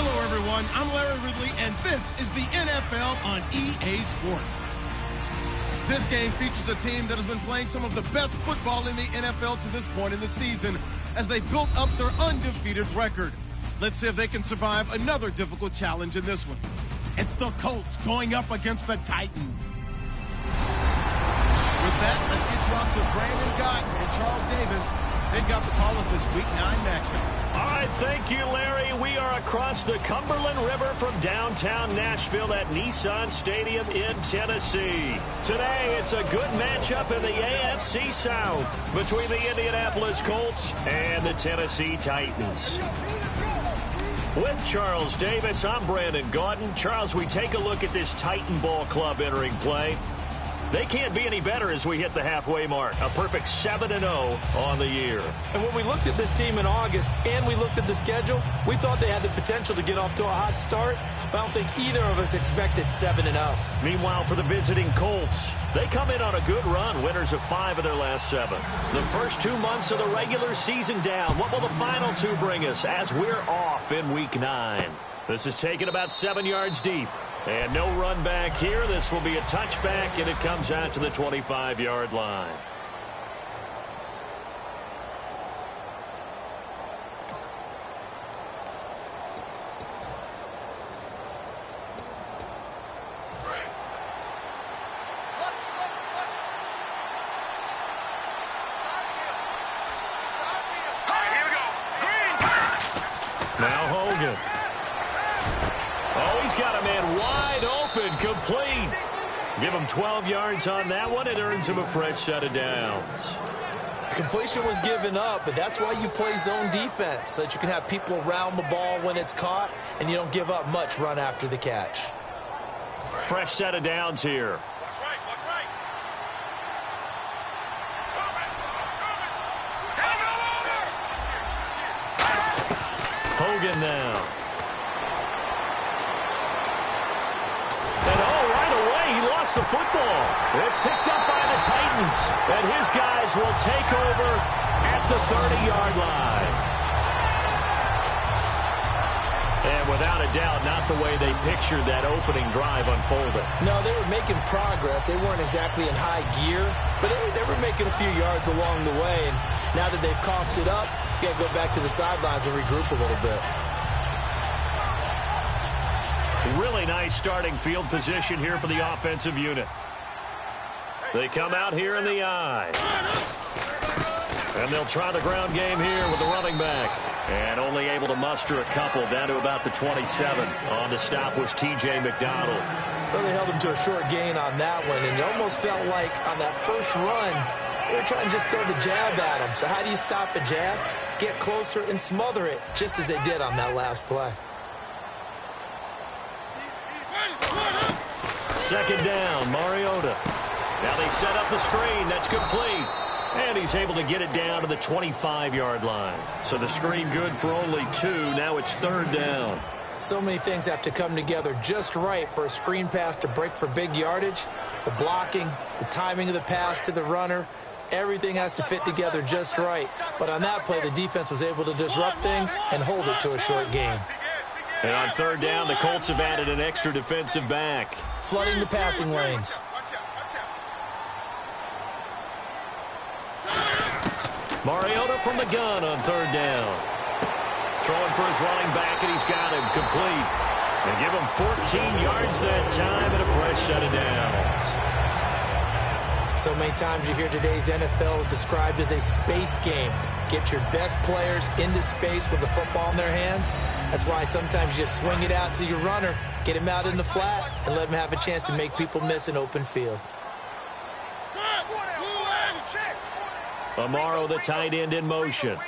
Hello, everyone. I'm Larry Ridley, and this is the NFL on EA Sports. This game features a team that has been playing some of the best football in the NFL to this point in the season as they built up their undefeated record. Let's see if they can survive another difficult challenge in this one. It's the Colts going up against the Titans. With that, let's get you out to Brandon Gotton and Charles Davis. They've got the call of this Week 9 matchup. All right, thank you, Larry. We are across the Cumberland River from downtown Nashville at Nissan Stadium in Tennessee. Today, it's a good matchup in the AFC South between the Indianapolis Colts and the Tennessee Titans. With Charles Davis, I'm Brandon Gordon. Charles, we take a look at this Titan Ball Club entering play. They can't be any better as we hit the halfway mark. A perfect 7-0 on the year. And when we looked at this team in August and we looked at the schedule, we thought they had the potential to get off to a hot start, but I don't think either of us expected 7-0. Meanwhile, for the visiting Colts, they come in on a good run, winners of 5 of their last 7. The first 2 months of the regular season down. What will the final 2 bring us as we're off in Week 9? This is taken about 7 yards deep. And no run back here. This will be a touchback, and it comes out to the 25-yard line. Now Hogan. Oh, he's got a man wide open, complete. Give him 12 yards on that one. It earns him a fresh set of downs. Completion was given up, but that's why you play zone defense, so that you can have people around the ball when it's caught, and you don't give up much run after the catch. Fresh set of downs here. Watch right, watch right. Hogan now. And right away, he lost the football. It's picked up by the Titans, and his guys will take over at the 30-yard line. And without a doubt, not the way they pictured that opening drive unfolding. No, they were making progress. They weren't exactly in high gear, but they were making a few yards along the way. And now that they've coughed it up, you got to go back to the sidelines and regroup a little bit. Really nice starting field position here for the offensive unit. They come out here in the I. And they'll try the ground game here with the running back. And only able to muster a couple down to about the 27. On the stop was T.J. McDonald. Well, they held him to a short gain on that one, and it almost felt like on that first run, they were trying to just throw the jab at him. So how do you stop the jab? Get closer and smother it, just as they did on that last play. Second down, Mariota. Now they set up the screen. That's complete. And he's able to get it down to the 25-yard line. So the screen good for only 2. Now it's third down. So many things have to come together just right for a screen pass to break for big yardage. The blocking, the timing of the pass to the runner, everything has to fit together just right. But on that play, the defense was able to disrupt things and hold it to a short gain. And on third down, the Colts have added an extra defensive back. Flooding the passing lanes. Mariota from the gun on third down. Throwing for his running back, and he's got him complete. They give him 14 yards that time and a fresh set of downs. So many times you hear today's NFL described as a space game. Get your best players into space with the football in their hands. That's why sometimes you just swing it out to your runner, get him out in the flat, and let him have a chance to make people miss an open field. Amaro, the tight end, in motion.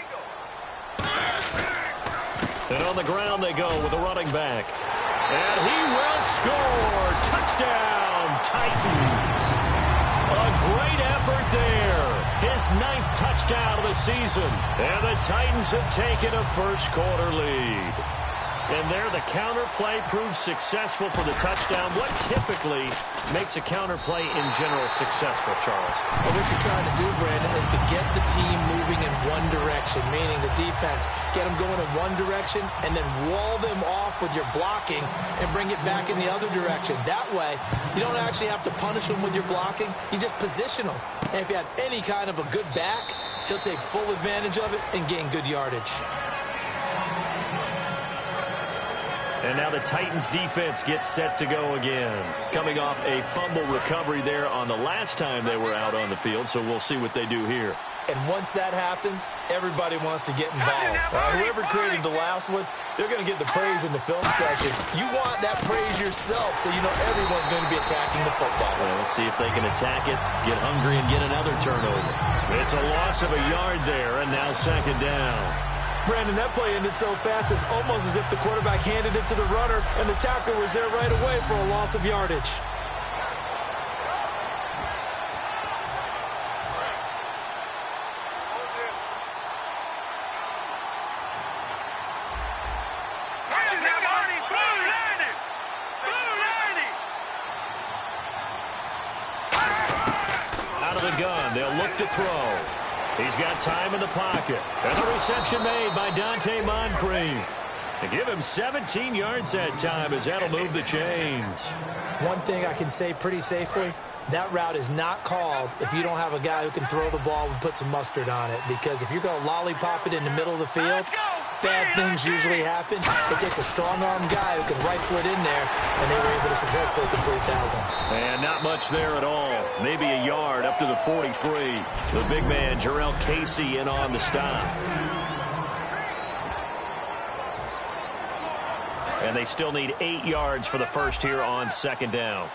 And on the ground they go with a running back. And he will score. Touchdown, Titans. A great effort there. His 9th touchdown of the season. And the Titans have taken a first-quarter lead. And there, the counter play proves successful for the touchdown. What typically makes a counter play in general successful, Charles? Well, what you're trying to do, Brandon, is to get the team moving in one direction, meaning the defense, get them going in one direction and then wall them off with your blocking and bring it back in the other direction. That way, you don't actually have to punish them with your blocking. You just position them. And if you have any kind of a good back, he'll take full advantage of it and gain good yardage. And now the Titans defense gets set to go again. Coming off a fumble recovery there on the last time they were out on the field, so we'll see what they do here. And once that happens, everybody wants to get involved. Whoever created the last one, they're going to get the praise in the film session. You want that praise yourself, so you know everyone's going to be attacking the football. Well, let's see if they can attack it, get hungry, and get another turnover. It's a loss of a yard there, and now second down. Brandon, that play ended so fast, it's almost as if the quarterback handed it to the runner, and the tackler was there right away for a loss of yardage. Out of the gun, they'll look to throw. He's got time in the pocket. And the reception made by Dante Moncrief. To give him 17 yards that time as that'll move the chains. One thing I can say pretty safely, that route is not called if you don't have a guy who can throw the ball and put some mustard on it. Because if you're going to lollipop it in the middle of the field, bad things usually happen. It takes a strong-arm guy who can rifle it in there, and they were able to successfully complete that one. And not much there at all. Maybe a yard up to the 43. The big man, Jarrell Casey, in on the stop. And they still need 8 yards for the first here on second down.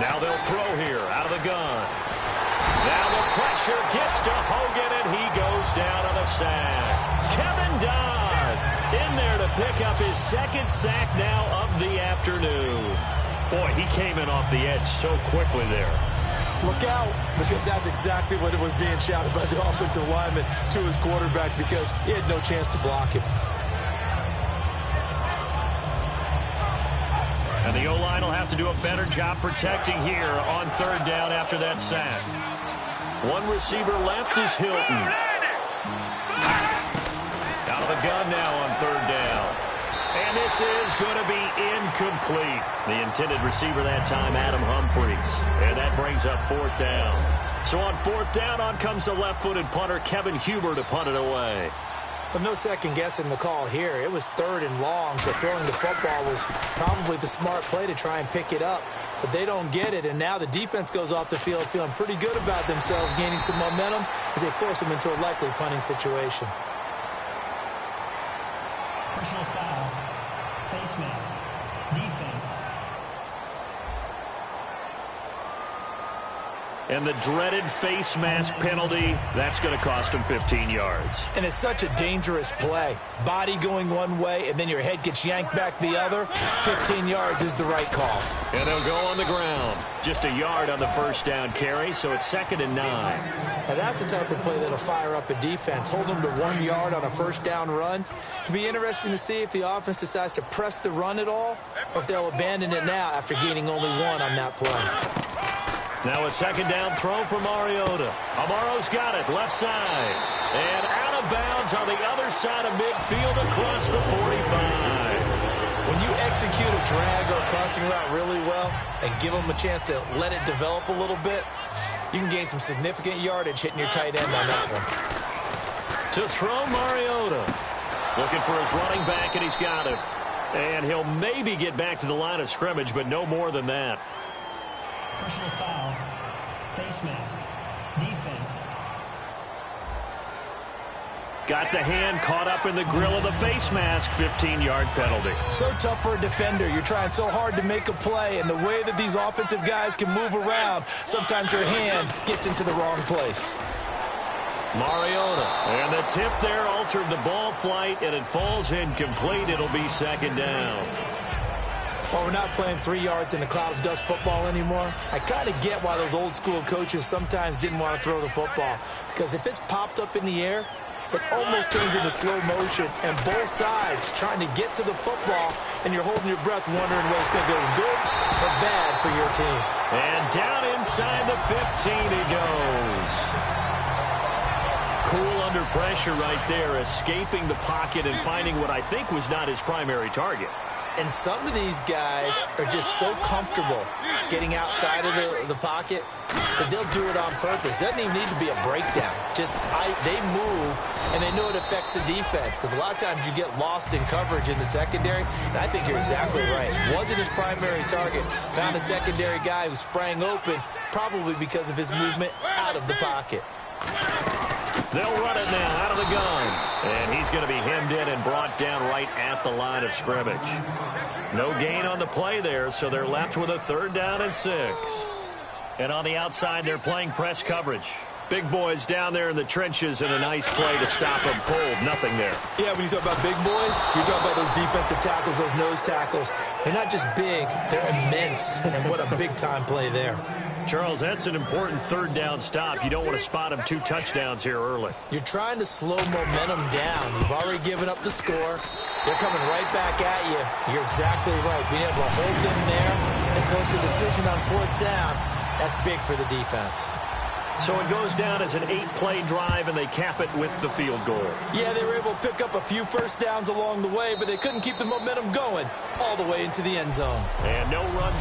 Now they'll throw here out of the gun. Now the pressure gets to Hogan, and he goes down on a sack. Kevin Dodd in there to pick up his second sack now of the afternoon. Boy, he came in off the edge so quickly there. Look out, because that's exactly what it was being shouted by the offensive lineman to his quarterback, because he had no chance to block him. And the O-line will have to do a better job protecting here on third down after that sack. One receiver left is Hilton. Out of the gun now on third down. And this is going to be incomplete. The intended receiver that time, Adam Humphries. And that brings up fourth down. So on fourth down, on comes the left-footed punter, Kevin Huber, to punt it away. But no second guessing the call here. It was third and long, so throwing the football was probably the smart play to try and pick it up. But they don't get it, and now the defense goes off the field feeling pretty good about themselves, gaining some momentum as they force them into a likely punting situation. Personal foul, face mask, defense. And the dreaded face mask penalty, that's going to cost him 15 yards. And it's such a dangerous play. Body going one way, and then your head gets yanked back the other. 15 yards is the right call. And they'll go on the ground. Just a yard on the first down carry, so it's 2nd and 9. Now that's the type of play that'll fire up a defense. Hold them to 1 yard on a first down run. It'll be interesting to see if the offense decides to press the run at all, or if they'll abandon it now after gaining only 1 on that play. Now a second down throw for Mariota. Amaro's got it, left side. And out of bounds on the other side of midfield across the 45. When you execute a drag or a crossing route really well and give them a chance to let it develop a little bit, you can gain some significant yardage hitting your tight end on that one. To throw Mariota. Looking for his running back, and he's got it. And he'll maybe get back to the line of scrimmage, but no more than that. Personal foul, face mask, defense. Got the hand caught up in the grill of the face mask, 15-yard penalty. So tough for a defender. You're trying so hard to make a play, and the way that these offensive guys can move around, sometimes your hand gets into the wrong place. Mariota, and the tip there altered the ball flight, and it falls incomplete. It'll be second down. While we're not playing 3 yards in a cloud of dust football anymore, I kind of get why those old school coaches sometimes didn't want to throw the football. Because if it's popped up in the air, it almost turns into slow motion, and both sides trying to get to the football, and you're holding your breath wondering whether it's going to go good or bad for your team. And down inside the 15 he goes. Cool under pressure right there, escaping the pocket and finding what I think was not his primary target. And some of these guys are just so comfortable getting outside of the pocket that they'll do it on purpose. It doesn't even need to be a breakdown. They move, and they know it affects the defense, because a lot of times you get lost in coverage in the secondary, and I think you're exactly right. Wasn't his primary target. Found a secondary guy who sprang open, probably because of his movement out of the pocket. They'll run it now out of the gun. And he's going to be hemmed in and brought down right at the line of scrimmage. No gain on the play there, so they're left with a 3rd down and 6. And on the outside, they're playing press coverage. Big boys down there in the trenches, and a nice play to stop them cold. Nothing there. Yeah, when you talk about big boys, you're talking about those defensive tackles, those nose tackles. They're not just big, they're immense. And what a big-time play there. Charles, that's an important 3rd down stop. You don't want to spot him 2 touchdowns here early. You're trying to slow momentum down. You've already given up the score. They're coming right back at you. You're exactly right. Being able to hold them there and force a decision on 4th down, that's big for the defense. So it goes down as an 8-play drive, and they cap it with the field goal. Yeah, they were able to pick up a few first downs along the way, but they couldn't keep the momentum going all the way into the end zone. And no run.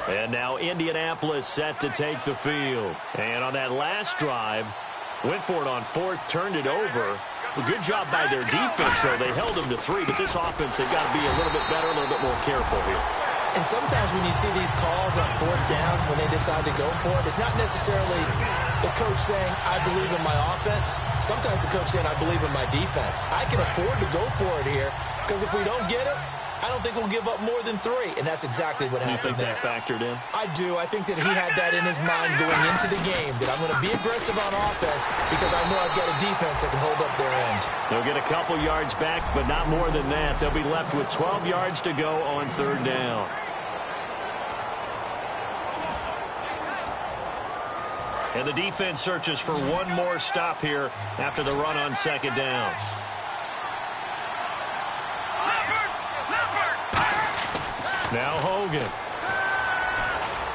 And now Indianapolis set to take the field. And on that last drive, went for it on 4th, turned it over. A good job by their defense, though. They held them to 3, but this offense, they've got to be a little bit better, a little bit more careful here. And sometimes when you see these calls on 4th down, when they decide to go for it, it's not necessarily the coach saying, I believe in my offense. Sometimes the coach saying, I believe in my defense. I can afford to go for it here, because if we don't get it, I don't think we'll give up more than 3, and that's exactly what happened there. You think that factored in? I do. I think that he had that in his mind going into the game, that I'm going to be aggressive on offense because I know I've got a defense that can hold up their end. They'll get a couple yards back, but not more than that. They'll be left with 12 yards to go on 3rd down. And the defense searches for one more stop here after the run on 2nd down. Now Hogan.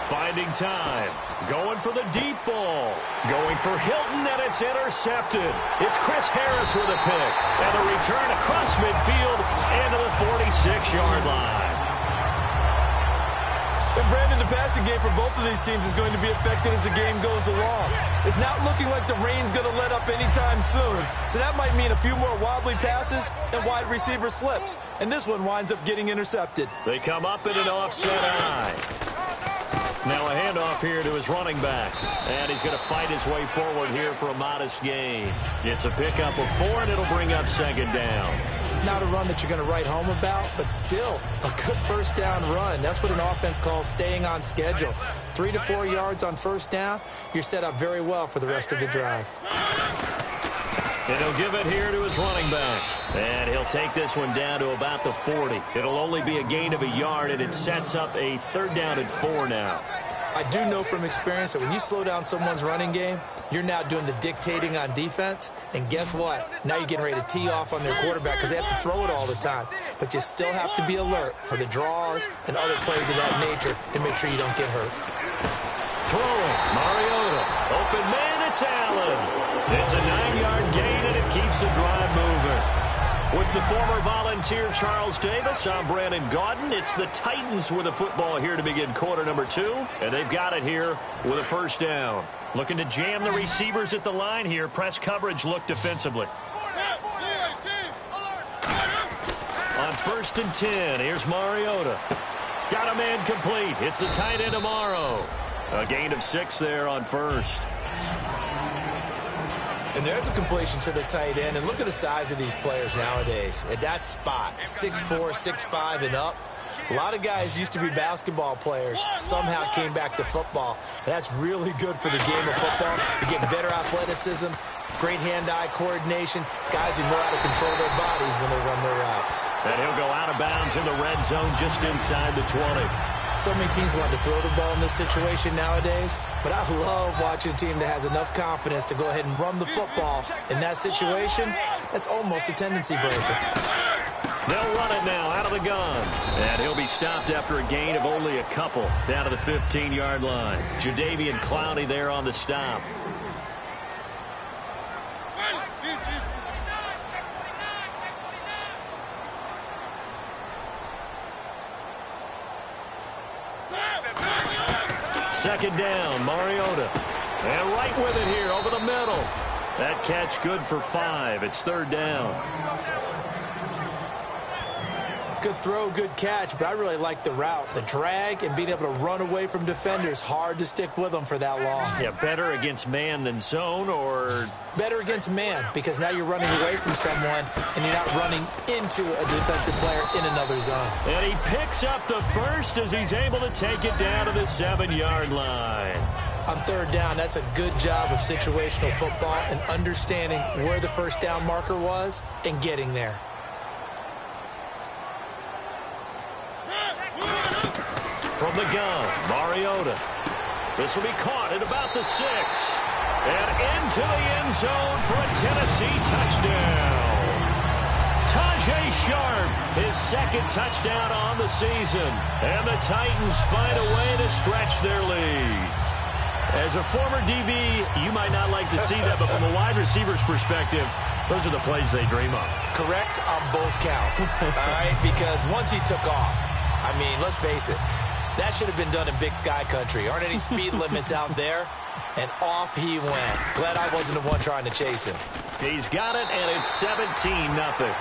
Finding time. Going for the deep ball. Going for Hilton, and it's intercepted. It's Chris Harris with a pick. And a return across midfield and to the 46-yard line. And Brandon, the passing game for both of these teams is going to be affected as the game goes along. It's not looking like the rain's going to let up anytime soon. So that might mean a few more wobbly passes and wide receiver slips. And this one winds up getting intercepted. They come up in an offset eye. Now a handoff here to his running back. And he's going to fight his way forward here for a modest gain. It's a pickup of 4, and it'll bring up 2nd down. Not a run that you're going to write home about, but still a good 1st down run. That's what an offense calls staying on schedule. 3 to 4 yards on 1st down, you're set up very well for the rest of the drive. And he'll give it here to his running back. And he'll take this one down to about the 40. It'll only be a gain of a yard, and it sets up a 3rd down and 4 now. I do know from experience that when you slow down someone's running game, you're now doing the dictating on defense. And guess what? Now you're getting ready to tee off on their quarterback because they have to throw it all the time. But you still have to be alert for the draws and other plays of that nature to make sure you don't get hurt. Throwing, Mariota. Open man, it's Allen. It's a 9-yard gain, and it keeps the drive moving. With the former Volunteer Charles Davis, I'm Brandon Gaudin. It's the Titans with a football here to begin quarter number 2. And they've got it here with a 1st down. Looking to jam the receivers at the line here. Press coverage look defensively. On 1st and 10, here's Mariota. Got a man complete. It's the tight end tomorrow. A gain of 6 there on 1st. And there's a completion to the tight end. And look at the size of these players nowadays. At that spot, 6'4", 6'5", and up. A lot of guys used to be basketball players, somehow came back to football. And that's really good for the game of football. You get better athleticism, great hand-eye coordination, guys who know how to control their bodies when they run their routes. And he'll go out of bounds in the red zone just inside the 20. So many teams want to throw the ball in this situation nowadays, but I love watching a team that has enough confidence to go ahead and run the football. In that situation, that's almost a tendency breaker. They'll run it now out of the gun. And he'll be stopped after a gain of only a couple down to the 15-yard line. Jadeveon Clowney there on the stop. Second down, Mariota. And right with it here over the middle. That catch good for 5. It's third down. Good throw, good catch, but I really like the route. The drag and being able to run away from defenders, hard to stick with them for that long. Yeah, better against man than zone, or? Better against man, because now you're running away from someone and you're not running into a defensive player in another zone. And he picks up the first as he's able to take it down to the 7-yard line. On third down, that's a good job of situational football and understanding where the first down marker was and getting there. From the gun, Mariota. This will be caught at about the 6. And into the end zone for a Tennessee touchdown. Tajay Sharp, his second touchdown on the season. And the Titans find a way to stretch their lead. As a former DB, you might not like to see that, but from a wide receiver's perspective, those are the plays they dream of. Correct on both counts, all right? Because once he took off, I mean, let's face it, that should have been done in Big Sky country. Aren't any speed limits out there? And off he went. Glad I wasn't the one trying to chase him. He's got it, and it's 17-0.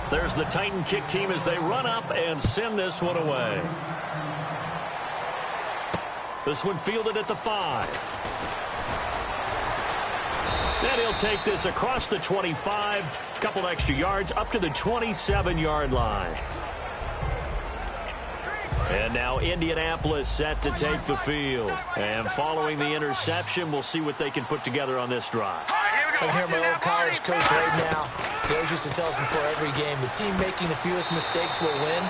There's the Titan kick team as they run up and send this one away. This one fielded at the 5. And he'll take this across the 25, a couple extra yards, up to the 27-yard line. And now Indianapolis set to take the field. And following the interception, we'll see what they can put together on this drive. I can hear my old college coach right now. He always used to tell us before every game, the team making the fewest mistakes will win.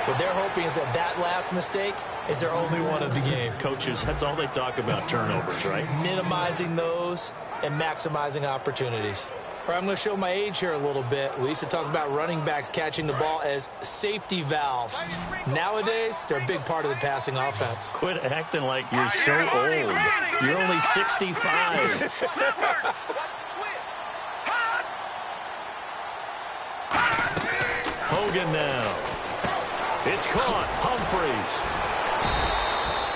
What they're hoping is that that last mistake is their only one of the game. Coaches, that's all they talk about, turnovers, right? Minimizing those and maximizing opportunities. Or I'm going to show my age here a little bit. We used to talk about running backs catching the ball as safety valves. Nowadays, they're a big part of the passing offense. Quit acting like you're so old. You're only 65. Hogan now. It's caught. Humphreys.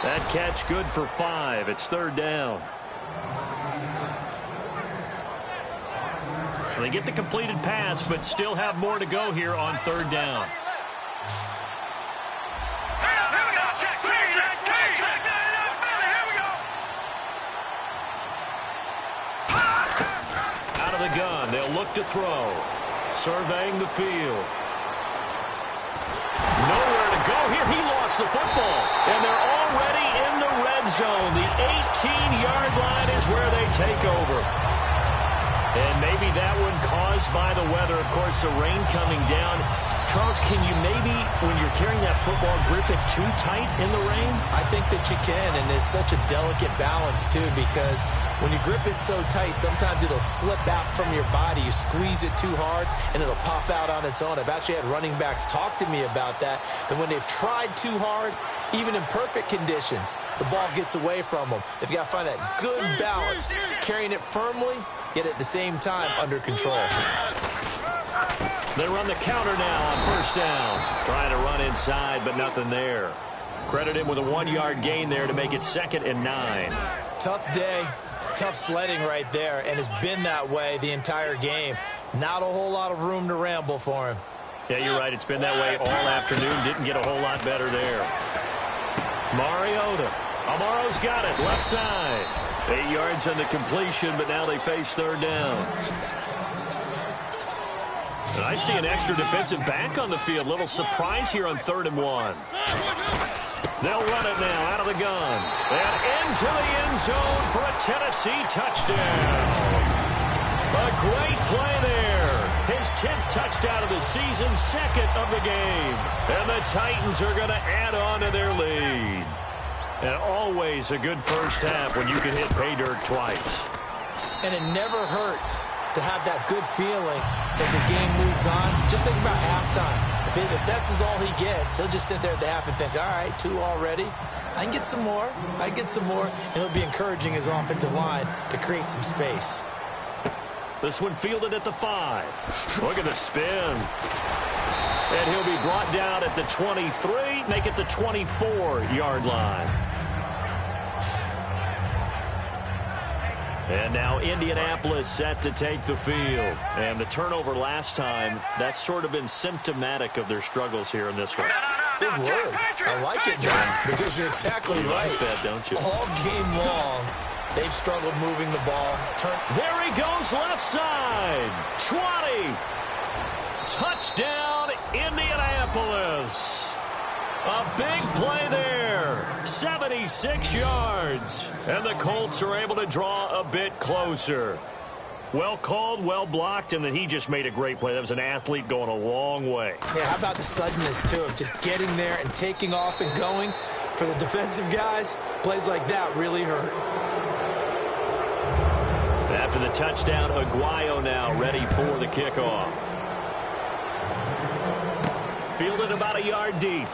That catch good for 5. It's third down. They get the completed pass, but still have more to go here on third down. Out of the gun, they'll look to throw. Surveying the field. Nowhere to go here. He lost the football. And they're already in the red zone. The 18-yard line is where they take over. And maybe that one caused by the weather. Of course, the rain coming down. Charles, can you maybe, when you're carrying that football, grip it too tight in the rain? I think that you can, and it's such a delicate balance, too, because when you grip it so tight, sometimes it'll slip out from your body. You squeeze it too hard, and it'll pop out on its own. I've actually had running backs talk to me about that when they've tried too hard, even in perfect conditions, the ball gets away from them. They've got to find that good balance, carrying it firmly, yet at the same time under control. They run the counter now on first down. Trying to run inside, but nothing there. Credit him with a 1-yard gain there to make it 2nd and 9. Tough day, tough sledding right there, and it's been that way the entire game. Not a whole lot of room to ramble for him. Yeah, you're right. It's been that way all afternoon. Didn't get a whole lot better there. Mariota Amaro's got it, left side. 8 yards on the completion, but now they face third down. And I see an extra defensive back on the field. Little surprise here on 3rd and 1. They'll run it now out of the gun. And into the end zone for a Tennessee touchdown. A great play there. His 10th touchdown of the season, 2nd of the game. And the Titans are going to add on to their lead. And always a good first half when you can hit pay dirt twice. And it never hurts to have that good feeling as the game moves on. Just think about halftime. If that's all he gets, he'll just sit there at the half and think, all right, 2 already. I can get some more. I can get some more. And he'll be encouraging his offensive line to create some space. This one fielded at the 5. Look at the spin. And he'll be brought down at the 23, make it the 24-yard line. And now Indianapolis set to take the field. And the turnover last time, that's sort of been symptomatic of their struggles here in this one. Big word. I like it, John, because you're exactly right. You like that, don't you? All game long, they've struggled moving the ball. There he goes, left side. 20. Touchdown, Indianapolis. A big play there. 76 yards. And the Colts are able to draw a bit closer. Well called, well blocked, and then he just made a great play. That was an athlete going a long way. Yeah, how about the suddenness, too, of just getting there and taking off and going? For the defensive guys, plays like that really hurt. After the touchdown, Aguayo now ready for the kickoff. Fielded about a yard deep.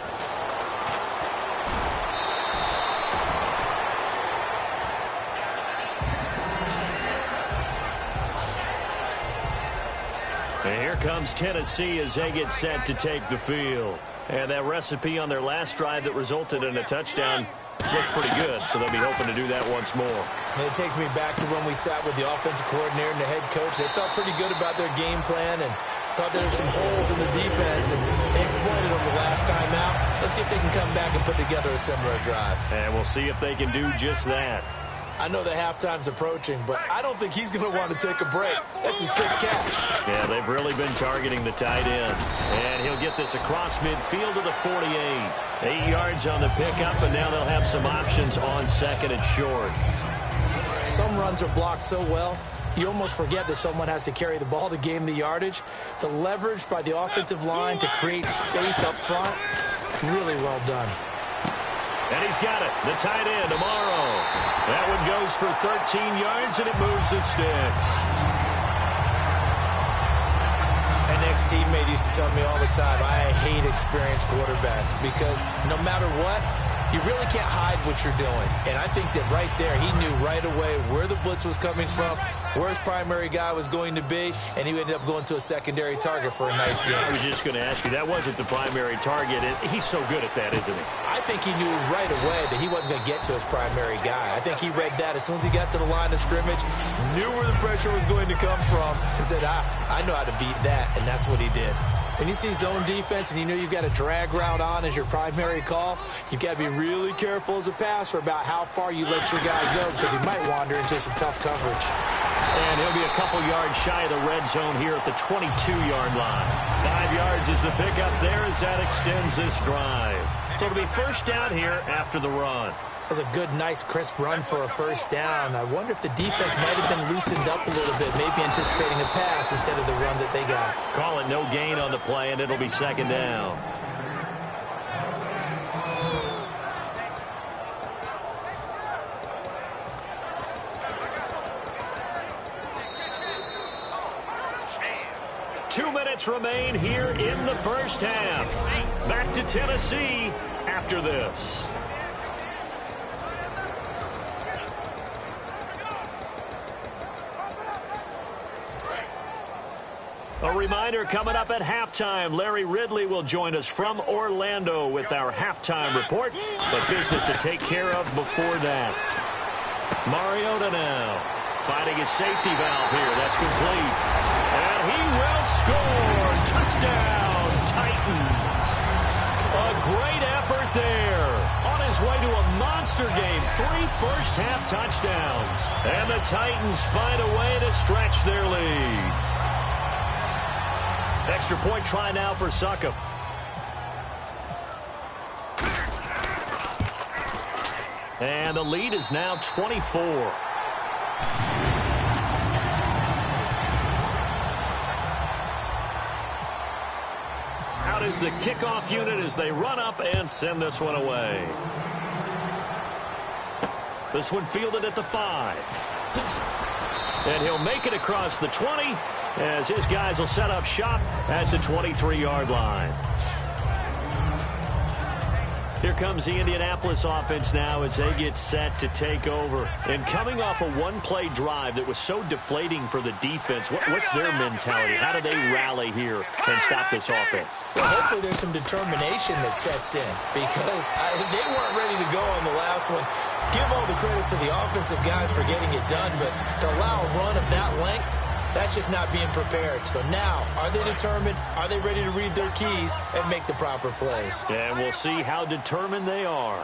And here comes Tennessee as they get set to take the field. And that recipe on their last drive that resulted in a touchdown looked pretty good, so they'll be hoping to do that once more. And it takes me back to when we sat with the offensive coordinator and the head coach. They felt pretty good about their game plan and thought there were some holes in the defense, and they exploited them the last time out. Let's see if they can come back and put together a similar drive. And we'll see if they can do just that. I know the halftime's approaching, but I don't think he's going to want to take a break. That's his quick catch. Yeah, they've really been targeting the tight end. And he'll get this across midfield to the 48. 8 yards on the pickup, and now they'll have some options on 2nd and short. Some runs are blocked so well, you almost forget that someone has to carry the ball to gain the yardage. The leverage by the offensive line to create space up front, really well done. And he's got it. The tight end, Amaro. That one goes for 13 yards, and it moves the sticks. An ex-teammate used to tell me all the time, I hate experienced quarterbacks because no matter what, you really can't hide what you're doing. And I think that right there, he knew right away where the blitz was coming from, where his primary guy was going to be, and he ended up going to a secondary target for a nice game. I was just going to ask you, that wasn't the primary target. He's so good at that, isn't he? I think he knew right away that he wasn't going to get to his primary guy. I think he read that as soon as he got to the line of scrimmage, knew where the pressure was going to come from, and said, I know how to beat that, and that's what he did. When you see zone defense and you know you've got a drag route on as your primary call, you've got to be really careful as a passer about how far you let your guy go because he might wander into some tough coverage. And he'll be a couple yards shy of the red zone here at the 22-yard line. 5 yards is the pickup there as that extends this drive. So it'll be first down here after the run. That was a good, nice, crisp run for a first down. I wonder if the defense might have been loosened up a little bit, maybe anticipating a pass instead of the run that they got. Call it no gain on the play, and it'll be second down. Two minutes remain here in the first half. Back to Tennessee after this. A reminder coming up at halftime, Larry Ridley will join us from Orlando with our halftime report, but business to take care of before that. Mariota now finding his safety valve here. That's complete. And he will score. Touchdown, Titans. A great effort there. On his way to a monster closer game. 3 first-half touchdowns. And the Titans find a way to stretch their lead. Extra point try now for Succop. And the lead is now 24. Out is the kickoff unit as they run up and send this one away. This one fielded at the 5. And he'll make it across the 20 as his guys will set up shop at the 23-yard line. Here comes the Indianapolis offense now as they get set to take over. And coming off a one-play drive that was so deflating for the defense, what's their mentality? How do they rally here and stop this offense? Well, hopefully there's some determination that sets in because they weren't ready to go on the last one. Give all the credit to the offensive guys for getting it done, but to allow a run of that length, that's just not being prepared. So now, are they determined? Are they ready to read their keys and make the proper plays? And we'll see how determined they are.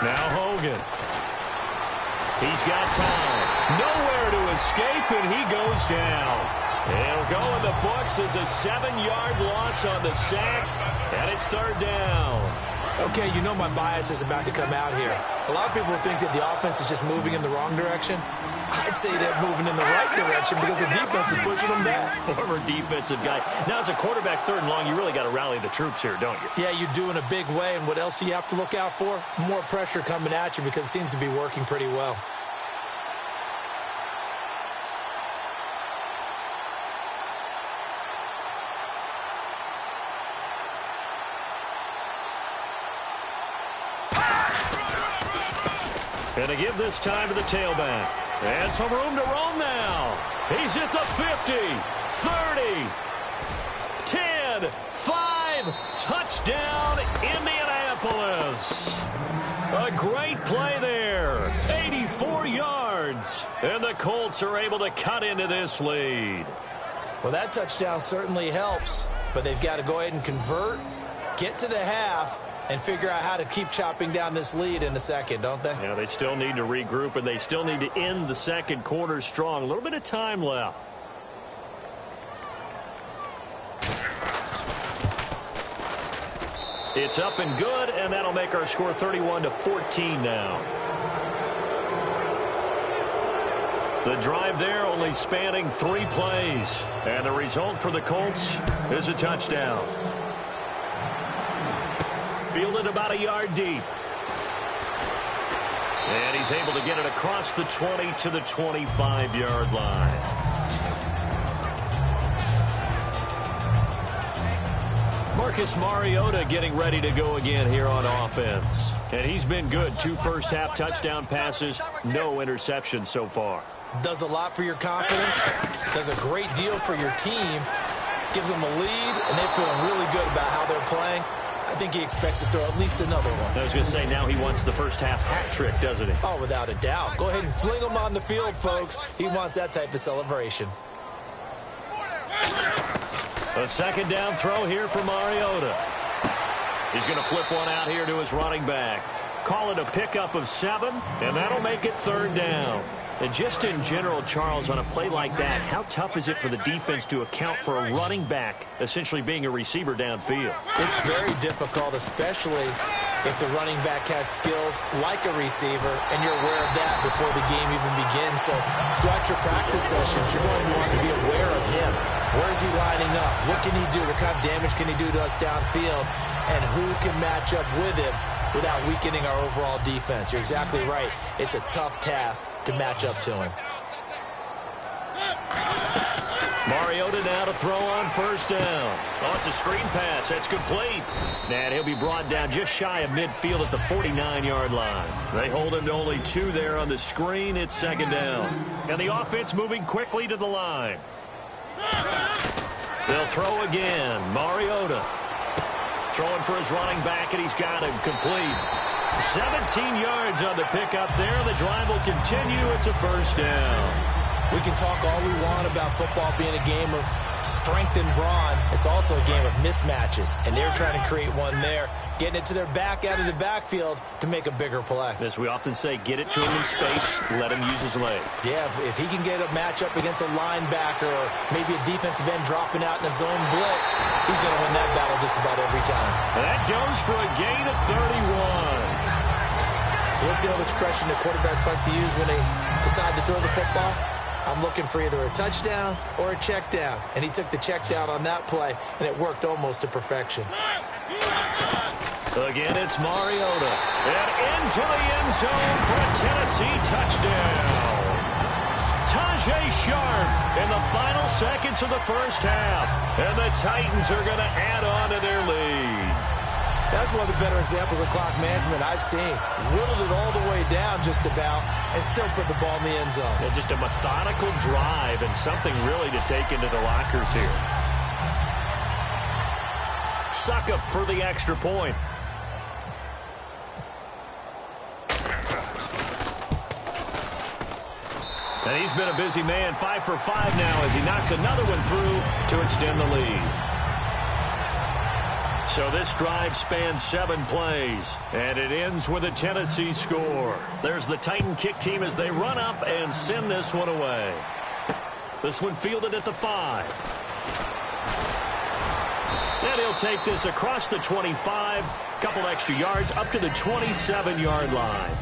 Now Hogan. He's got time. Nowhere to escape, and he goes down. It'll go in the books as a 7-yard loss on the sack, and it's 3rd down. Okay, you know my bias is about to come out here. A lot of people think that the offense is just moving in the wrong direction. I'd say they're moving in the right direction because the defense is pushing them back. Former defensive guy. Now, as a quarterback 3rd and long, you really got to rally the troops here, don't you? Yeah, you do in a big way. And what else do you have to look out for? More pressure coming at you because it seems to be working pretty well. And to give this time to the tailback. And some room to roam now. He's at the 50, 30, 10, 5, touchdown Indianapolis. A great play there. 84 yards. And the Colts are able to cut into this lead. Well, that touchdown certainly helps, but they've got to go ahead and convert, get to the half, and figure out how to keep chopping down this lead in the second, don't they? Yeah, they still need to regroup, and they still need to end the second quarter strong. A little bit of time left. It's up and good, and that'll make our score 31-14 now. The drive there only spanning 3 plays, and the result for the Colts is a touchdown. Fielded about a yard deep. And he's able to get it across the 20 to the 25-yard line. Marcus Mariota getting ready to go again here on offense. And he's been good. 2 first-half touchdown passes, no interceptions so far. Does a lot for your confidence. Does a great deal for your team. Gives them a lead, and they're feeling really good about how they're playing. I think he expects to throw at least another one. I was going to say, now he wants the first half hat trick, doesn't he? Oh, without a doubt. Go ahead and fling him on the field, folks. He wants that type of celebration. A second down throw here for Mariota. He's going to flip one out here to his running back. Call it a pickup of 7, and that'll make it 3rd down. And just in general, Charles, on a play like that, how tough is it for the defense to account for a running back essentially being a receiver downfield? It's very difficult, especially if the running back has skills like a receiver, and you're aware of that before the game even begins. So throughout your practice sessions, you're going to want to be aware of him. Where is he lining up? What can he do? What kind of damage can he do to us downfield? And who can match up with him without weakening our overall defense? You're exactly right. It's a tough task to match up to him. Mariota now to throw on 1st down. Oh, it's a screen pass. That's complete. And he'll be brought down just shy of midfield at the 49-yard line. They hold him to only 2 there on the screen. It's 2nd down. And the offense moving quickly to the line. They'll throw again. Mariota throwing for his running back, and he's got him complete. 17 yards on the pickup there. The drive will continue. It's a 1st down. We can talk all we want about football being a game of strength and brawn. It's also a game of mismatches, and they're trying to create one there, getting it to their back out of the backfield to make a bigger play. As we often say, get it to him in space, let him use his leg. Yeah, if he can get a matchup against a linebacker or maybe a defensive end dropping out in a zone blitz, he's going to win that battle just about every time. That goes for a gain of 31. So what's the old expression that quarterbacks like to use when they decide to throw the football? I'm looking for either a touchdown or a check down. And he took the check down on that play, and it worked almost to perfection. Again, it's Mariota. And into the end zone for a Tennessee touchdown. Tajay Sharp in the final seconds of the first half. And the Titans are going to add on to their lead. That's one of the better examples of clock management I've seen. Whittled it all the way down just about and still put the ball in the end zone. Yeah, just a methodical drive and something really to take into the lockers here. Suck up for the extra point. And he's been a busy man, 5 for 5 now as he knocks another one through to extend the lead. So this drive spans 7 plays, and it ends with a Tennessee score. There's the Titan kick team as they run up and send this one away. This one fielded at the 5. And he'll take this across the 25, couple extra yards up to the 27-yard line.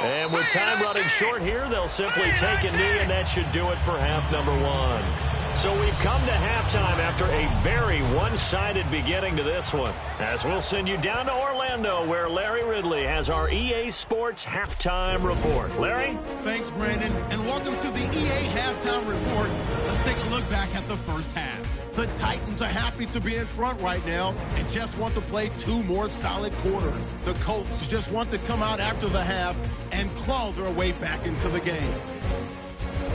And with time running short here, they'll simply take a knee, and that should do it for half number 1. So we've come to halftime after a very one-sided beginning to this one. As we'll send you down to Orlando, where Larry Ridley has our EA Sports Halftime Report. Larry? Thanks, Brandon, and welcome to the EA Halftime Report. Let's take a look back at the first half. The Titans are happy to be in front right now and just want to play 2 more solid quarters. The Colts just want to come out after the half and claw their way back into the game.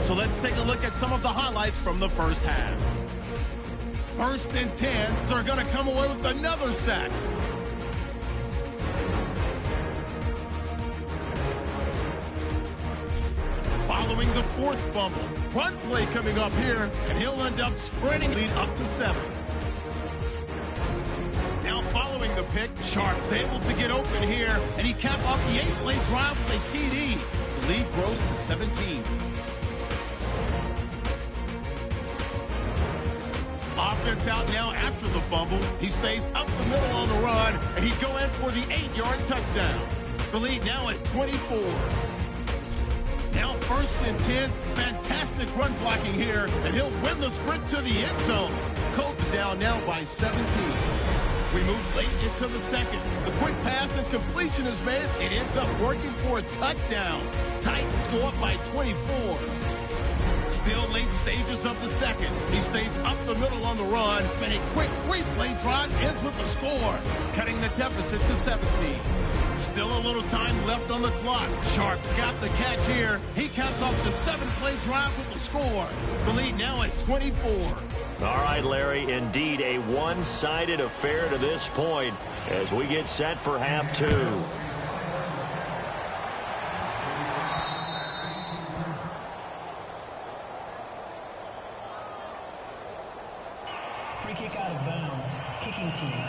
So let's take a look at some of the highlights from the first half. 1st and 10, they're going to come away with another sack. Following the forced fumble. Run play coming up here, and he'll end up sprinting lead up to 7. Now following the pick, Sharp's able to get open here, and he capped off the 8-play drive with a TD. The lead grows to 17. Offense out now after the fumble. He stays up the middle on the run, and he'd go in for the 8-yard touchdown. The lead now at 24. Now 1st and 10, fantastic run blocking here, and he'll win the sprint to the end zone. Colts down now by 17. We move late into the second. The quick pass and completion is made. It ends up working for a touchdown. Titans go up by 24. Still late stages of the second. He stays up the middle on the run, and a quick 3-play drive ends with a score, cutting the deficit to 17. Still a little time left on the clock. Sharp's got the catch here. He caps off the 7-play drive with a score. The lead now at 24. All right, Larry, indeed a one-sided affair to this point as we get set for half 2. Free kick out of bounds. Kicking team.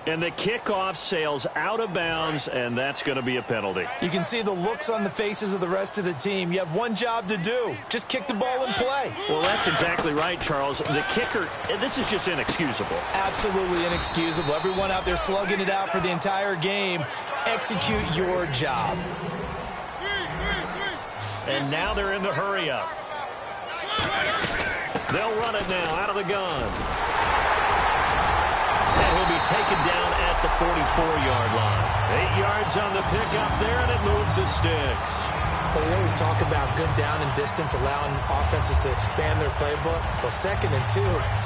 And the kickoff sails out of bounds, and that's going to be a penalty. You can see the looks on the faces of the rest of the team. You have one job to do. Just kick the ball and play. Well, that's exactly right, Charles. The kicker, this is just inexcusable. Absolutely inexcusable. Everyone out there slugging it out for the entire game. Execute your job. And now they're in the hurry-up. They'll run it now out of the gun. And he'll be taken down at the 44-yard line. 8 yards on the pickup there, and it moves the sticks. Well, we always talk about good down and distance, allowing offenses to expand their playbook. Well, 2nd and 2,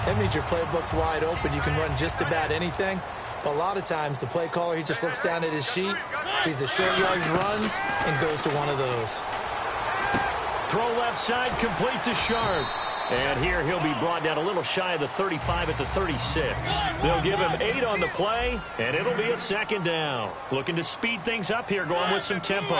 that means your playbook's wide open. You can run just about anything. But a lot of times, the play caller, he just looks down at his sheet, sees the short yardage runs, and goes to one of those. Throw left side, complete to Sharp. And here he'll be brought down a little shy of the 35 at the 36. They'll give him 8 on the play, and it'll be a second down. Looking to speed things up here, going with some tempo.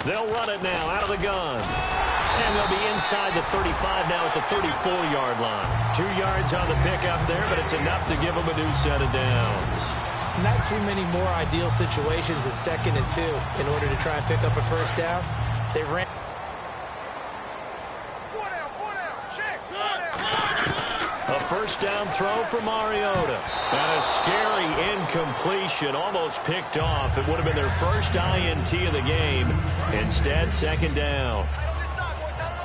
They'll run it now out of the gun. And they'll be inside the 35 now at the 34-yard line. 2 yards on the pickup there, but it's enough to give them a new set of downs. Not too many more ideal situations at 2nd and 2 in order to try and pick up a first down. They ran. A first down throw for Mariota. And a scary incompletion, almost picked off. It would have been their first INT of the game. Instead, second down.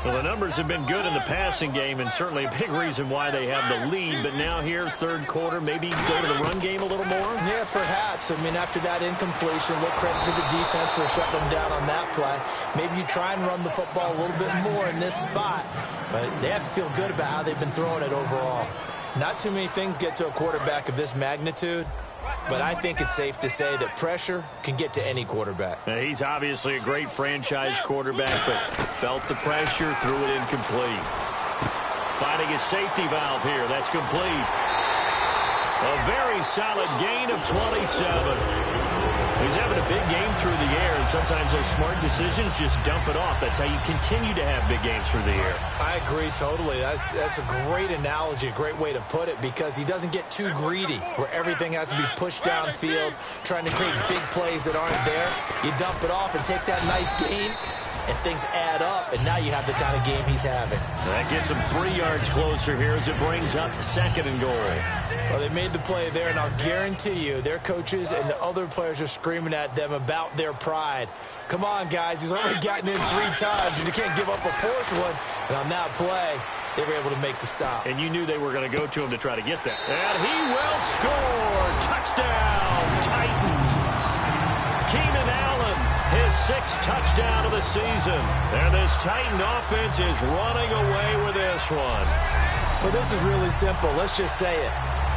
Well, the numbers have been good in the passing game, and certainly a big reason why they have the lead. But now here, third quarter, maybe go to the run game a little more? Yeah, perhaps. I mean, after that incompletion, look, credit to the defense for shutting them down on that play. Maybe you try and run the football a little bit more in this spot. But they have to feel good about how they've been throwing it overall. Not too many things get to a quarterback of this magnitude. But I think it's safe to say that pressure can get to any quarterback. Now, he's obviously a great franchise quarterback, but felt the pressure, threw it incomplete. Finding his safety valve here. That's complete. A very solid gain of 27. He's having a big game through the air, and sometimes those smart decisions just dump it off. That's how you continue to have big games through the air. I agree totally. That's a great analogy, a great way to put it, because he doesn't get too greedy where everything has to be pushed downfield, trying to create big plays that aren't there. You dump it off and take that nice gain, and things add up, and now you have the kind of game he's having. That gets him 3 yards closer here as it brings up 2nd and goal. Well, they made the play there, and I'll guarantee you their coaches and the other players are screaming at them about their pride. Come on, guys. He's already gotten in 3 times, and you can't give up a 4th one. And on that play, they were able to make the stop. And you knew they were going to go to him to try to get that. And he will score. Touchdown, Titans. Keenan Allen, his 6th touchdown of the season. And this Titan offense is running away with this one. Well, this is really simple. Let's just say it.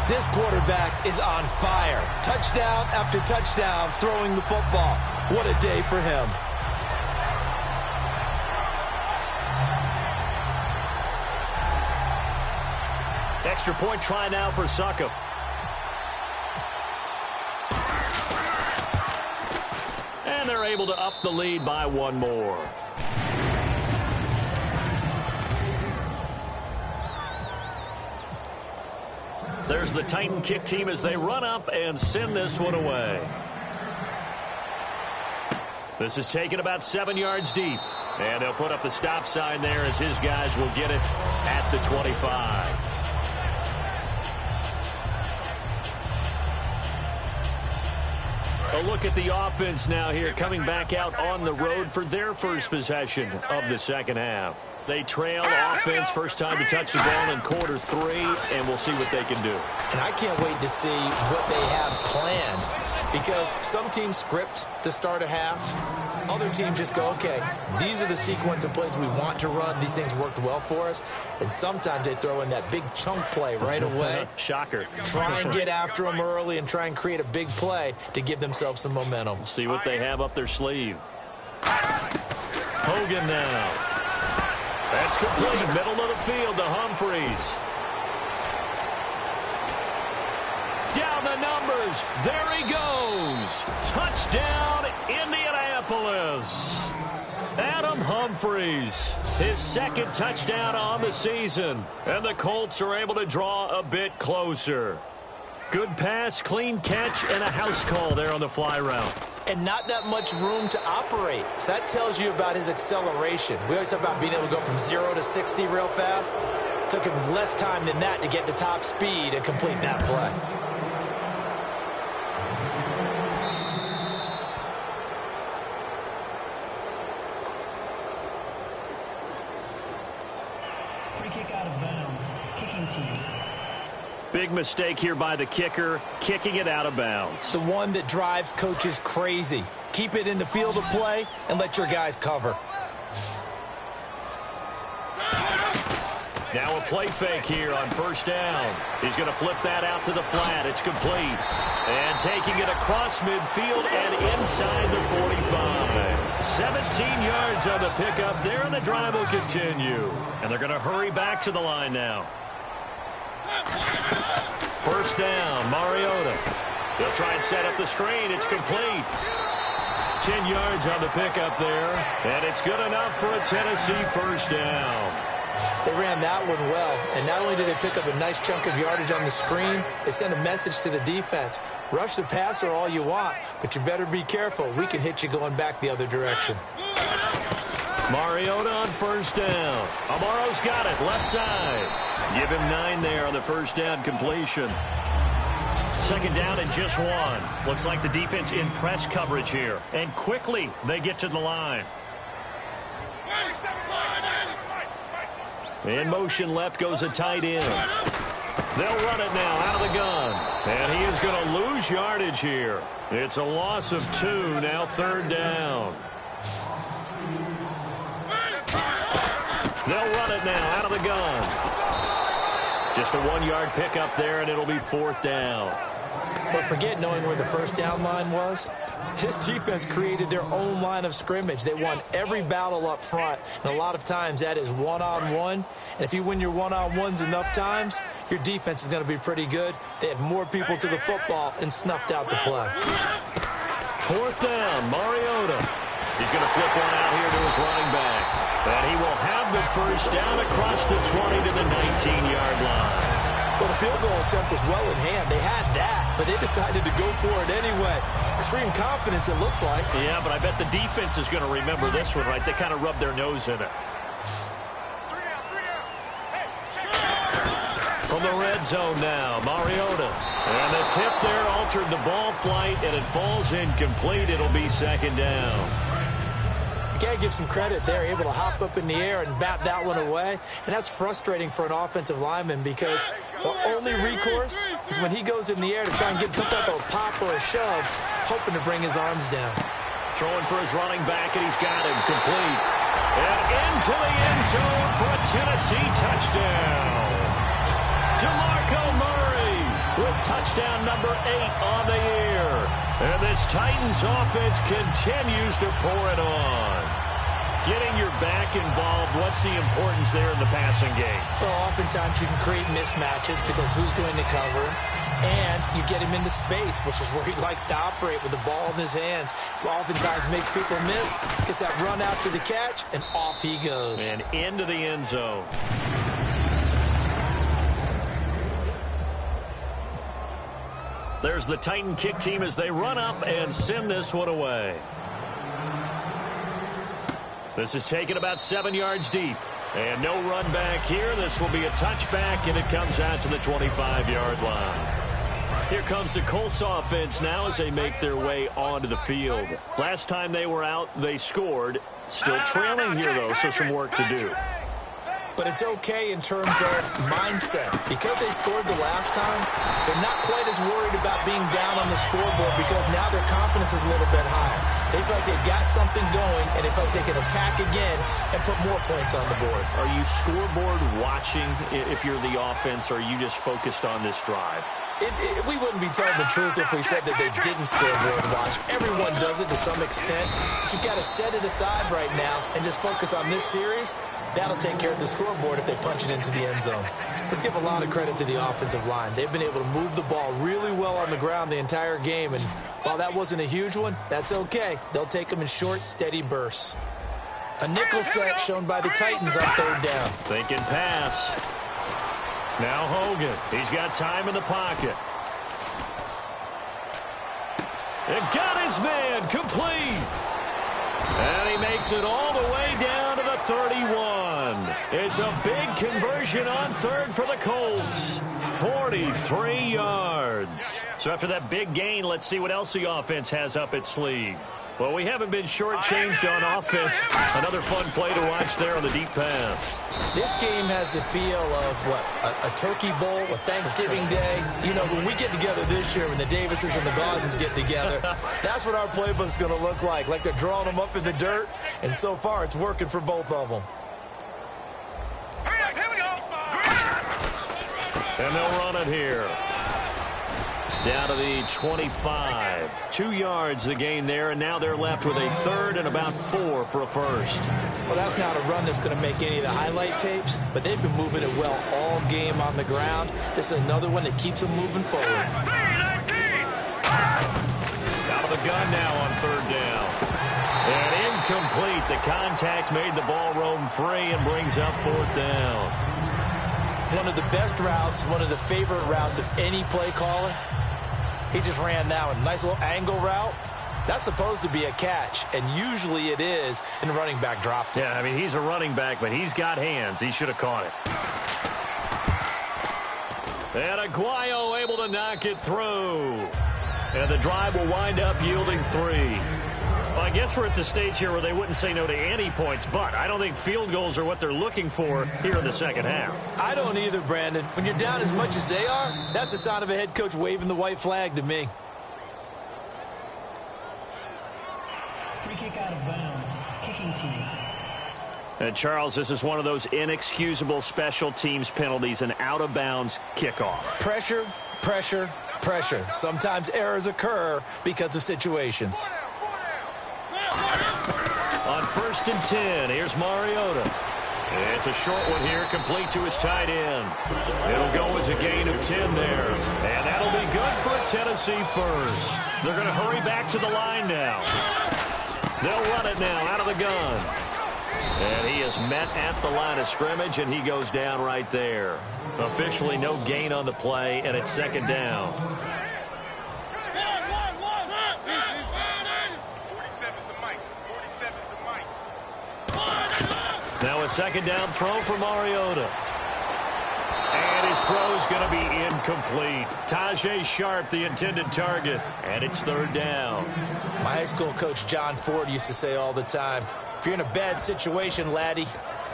This quarterback is on fire. Touchdown after touchdown, throwing the football. What a day for him. Extra point try now for Succop. And they're able to up the lead by 1 more. There's the Titan kick team as they run up and send this one away. This is taken about 7 yards deep. And they'll put up the stop sign there as his guys will get it at the 25. A look at the offense now here, coming back out on the road for their first possession of the second half. They trail offense, first time to touch the ball in quarter 3, and we'll see what they can do. And I can't wait to see what they have planned, because some teams script to start a half. Other teams just go, okay, these are the sequence of plays we want to run. These things worked well for us. And sometimes they throw in that big chunk play right away. Shocker. Try and get after them early and try and create a big play to give themselves some momentum. We'll see what they have up their sleeve. Hogan now. That's complete. Middle of the field to Humphreys. Down the numbers. There he goes. Touchdown, Indianapolis. Adam Humphreys, his 2nd touchdown on the season. And the Colts are able to draw a bit closer. Good pass, clean catch, and a house call there on the fly route. And not that much room to operate. So that tells you about his acceleration. We always talk about being able to go from 0 to 60 real fast. It took him less time than that to get to top speed and complete that play. Free kick out of bounds. Kicking team. Big mistake here by the kicker, kicking it out of bounds. The one that drives coaches crazy. Keep it in the field of play and let your guys cover. Now a play fake here on first down. He's going to flip that out to the flat. It's complete. And taking it across midfield and inside the 45. 17 yards on the pickup there, and the drive will continue. And they're going to hurry back to the line now. First down, Mariota. He'll try and set up the screen. It's complete. 10 yards on the pickup there, and it's good enough for a Tennessee first down. They ran that one well, and not only did they pick up a nice chunk of yardage on the screen, they sent a message to the defense. Rush the passer all you want, but you better be careful. We can hit you going back the other direction. Mariota on first down. Amaro's got it, left side. Give him 9 there on the first down completion. Second down and just 1. Looks like the defense in press coverage here. And quickly they get to the line. In motion left goes a tight end. They'll run it now out of the gun. And he is going to lose yardage here. It's a loss of 2, now third down. They'll run it now out of the gun. Just a 1-yard pickup there, and it'll be fourth down. But forget knowing where the first down line was. This defense created their own line of scrimmage. They won every battle up front, and a lot of times that is one-on-one. And if you win your one-on-ones enough times, your defense is going to be pretty good. They had more people to the football and snuffed out the play. Fourth down, Mariota. He's going to flip one out here to his running back. And he will have the first down across the 20 to the 19-yard line. Well, the field goal attempt was well in hand. They had that, but they decided to go for it anyway. Extreme confidence, it looks like. Yeah, but I bet the defense is going to remember this one, right? They kind of rubbed their nose in it. From the red zone now, Mariota. And the tip there altered the ball flight, and it falls incomplete. It'll be second down. You got to give some credit there, able to hop up in the air and bat that one away. And that's frustrating for an offensive lineman because the only recourse is when he goes in the air to try and get some type of a pop or a shove, hoping to bring his arms down. Throwing for his running back, and he's got him complete. And into the end zone for a Tennessee touchdown. DeMarco Murray with touchdown number 8 on the year. And this Titans offense continues to pour it on. Getting your back involved, what's the importance there in the passing game? Well, oftentimes you can create mismatches because who's going to cover, and you get him into space, which is where he likes to operate with the ball in his hands. Oftentimes makes people miss, gets that run after the catch, and off he goes. And into the end zone. There's the Titan kick team as they run up and send this one away. This is taken about 7 yards deep. And no run back here. This will be a touchback, and it comes out to the 25-yard line. Here comes the Colts offense now as they make their way onto the field. Last time they were out, they scored. Still trailing here, though, so some work to do. But it's okay in terms of mindset. Because they scored the last time, they're not quite as worried about being down on the scoreboard because now their confidence is a little bit higher. They feel like they've got something going, and they feel like they can attack again and put more points on the board. Are you scoreboard watching if you're the offense, or are you just focused on this drive? We wouldn't be telling the truth if we said that they didn't scoreboard watch. Everyone does it to some extent, but you've got to set it aside right now and just focus on this series. That'll take care of the scoreboard if they punch it into the end zone. Let's give a lot of credit to the offensive line. They've been able to move the ball really well on the ground the entire game, and while that wasn't a huge one, that's okay. They'll take them in short, steady bursts. A nickel set shown by the Titans on third down. Thinking pass. Now Hogan. He's got time in the pocket. And got his man complete. And he makes it all the way down to the 31. It's a big conversion on third for the Colts. 43 yards. So after that big gain, let's see what else the offense has up its sleeve. Well, we haven't been shortchanged on offense. Another fun play to watch there on the deep pass. This game has the feel of, what, a turkey bowl, a Thanksgiving day. You know, when we get together this year, when the Davises and the Gaudens get together, that's what our playbook's going to look like they're drawing them up in the dirt, and so far it's working for both of them. Here we go. And they'll run it here. Down to the 25. 2 yards the gain there, and now they're left with a third and about 4 for a first. Well, that's not a run that's going to make any of the highlight tapes, but they've been moving it well all game on the ground. This is another one that keeps them moving forward. Out of the gun now on third down. And incomplete. The contact made the ball roam free and brings up fourth down. One of the best routes, one of the favorite routes of any play caller. He just ran now a nice little angle route. That's supposed to be a catch, and usually it is, and the running back dropped it. Yeah, I mean, he's a running back, but he's got hands. He should have caught it. And Aguayo able to knock it through. And the drive will wind up yielding 3. Well, I guess we're at the stage here where they wouldn't say no to any points, but I don't think field goals are what they're looking for here in the second half. I don't either, Brandon. When you're down as much as they are, that's the sign of a head coach waving the white flag to me. Free kick out of bounds. Kicking team. And Charles, this is one of those inexcusable special teams penalties, an out-of-bounds kickoff. Pressure, pressure, pressure. Sometimes errors occur because of situations. On 1st and 10, here's Mariota. It's a short one here, complete to his tight end. It'll go as a gain of 10 there. And that'll be good for a Tennessee first. They're going to hurry back to the line now. They'll run it now out of the gun. And he is met at the line of scrimmage, and he goes down right there. Officially no gain on the play, and it's second down. Now a second down throw for Mariota. And his throw's going to be incomplete. Tajay Sharp, the intended target. And it's third down. My high school coach, John Ford, used to say all the time, if you're in a bad situation, laddie,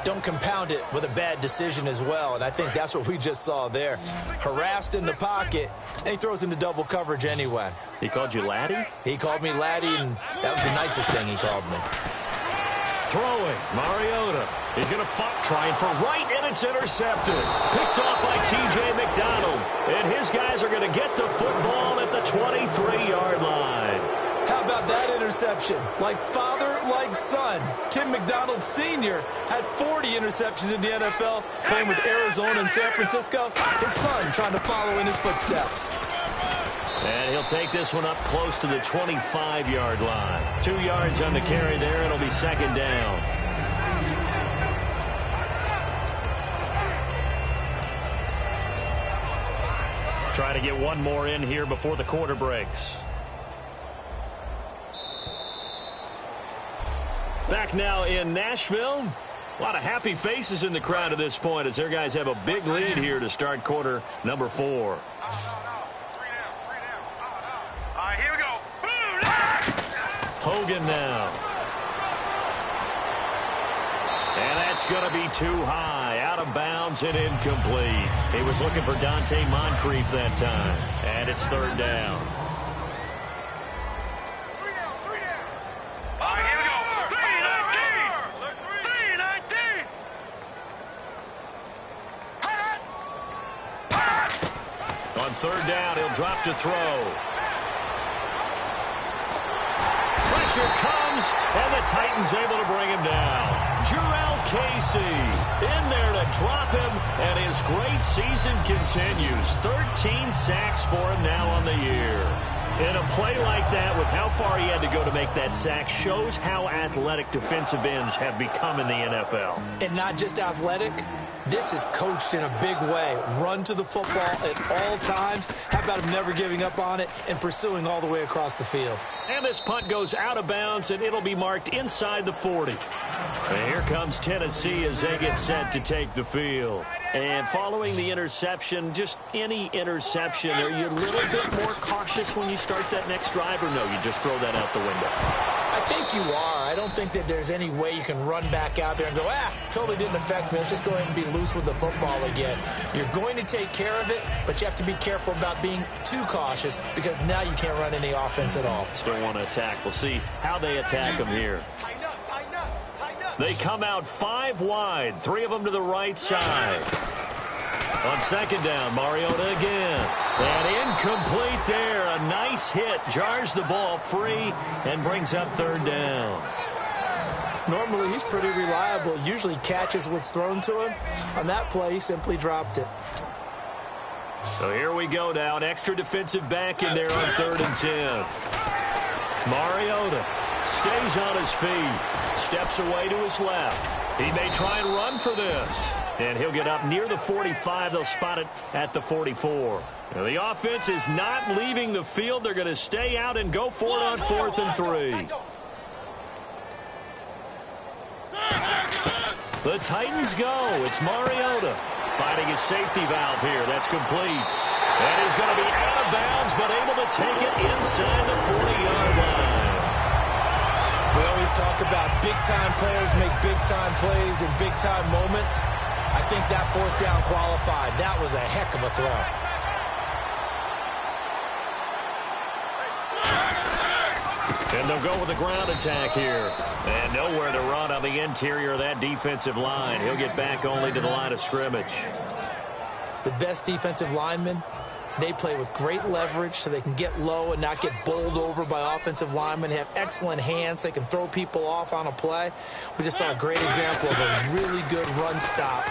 don't compound it with a bad decision as well. And I think that's what we just saw there. Harassed in the pocket, and he throws into double coverage anyway. He called you laddie? He called me laddie, and that was the nicest thing he called me. Throwing, Mariota. He's going to fight, trying for right, and it's intercepted. Picked off by T.J. McDonald. And his guys are going to get the football at the 23-yard line. How about that interception? Like father, like son. Tim McDonald Sr. had 40 interceptions in the NFL, playing with Arizona and San Francisco. His son trying to follow in his footsteps. And he'll take this one up close to the 25-yard line. 2 yards on the carry there. It'll be second down. Try to get one more in here before the quarter breaks. Back now in Nashville. A lot of happy faces in the crowd at this point as their guys have a big lead here to start quarter number 4. Hogan now. And that's going to be too high. Out of bounds and incomplete. He was looking for Dante Moncrief that time. And it's third down. On third down, he'll drop to throw. Pressure comes, and the Titans able to bring him down. Jurrell Casey in there to drop him, and his great season continues. 13 sacks for him now on the year. And a play like that, with how far he had to go to make that sack, shows how athletic defensive ends have become in the NFL. And not just athletic. This is coached in a big way. Run to the football at all times. How about him never giving up on it and pursuing all the way across the field? And this punt goes out of bounds, and it'll be marked inside the 40. And here comes Tennessee as they get set to take the field. And following the interception, just any interception, are you a little bit more cautious when you start that next drive, or no, you just throw that out the window? I think you are. I don't think that there's any way you can run back out there and go, totally didn't affect me. Let's just go ahead and be loose with the football again. You're going to take care of it, but you have to be careful about being too cautious because now you can't run any offense at all. Still want to attack. We'll see how they attack them here. They come out 5 wide, 3 of them to the right side. On second down, Mariota again. And incomplete there. A nice hit. Jars the ball free and brings up third down. Normally, he's pretty reliable. Usually catches what's thrown to him. On that play, he simply dropped it. So here we go now. An extra defensive back in there on 3rd and 10. Mariota stays on his feet. Steps away to his left. He may try and run for this. And he'll get up near the 45. They'll spot it at the 44. Now, the offense is not leaving the field. They're going to stay out and go for it on 4th and 3. The Titans go. It's Mariota finding his safety valve here. That's complete. And he's going to be out of bounds, but able to take it inside the 40-yard line. We always talk about big-time players make big-time plays in big-time moments. I think that 4th down qualified. That was a heck of a throw. And they'll go with a ground attack here. And nowhere to run on the interior of that defensive line. He'll get back only to the line of scrimmage. The best defensive linemen, they play with great leverage so they can get low and not get bowled over by offensive linemen. They have excellent hands. They can throw people off on a play. We just saw a great example of a really good run stop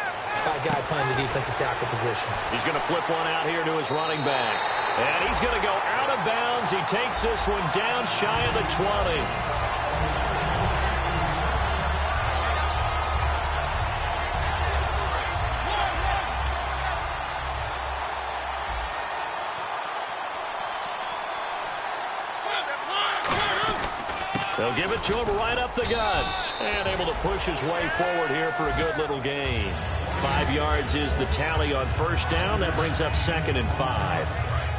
by a guy playing the defensive tackle position. He's going to flip one out here to his running back. And he's going to go out of bounds. He takes this one down shy of the 20. They'll give it to him right up the gut. And able to push his way forward here for a good little gain. 5 yards is the tally on 1st down. That brings up 2nd and 5.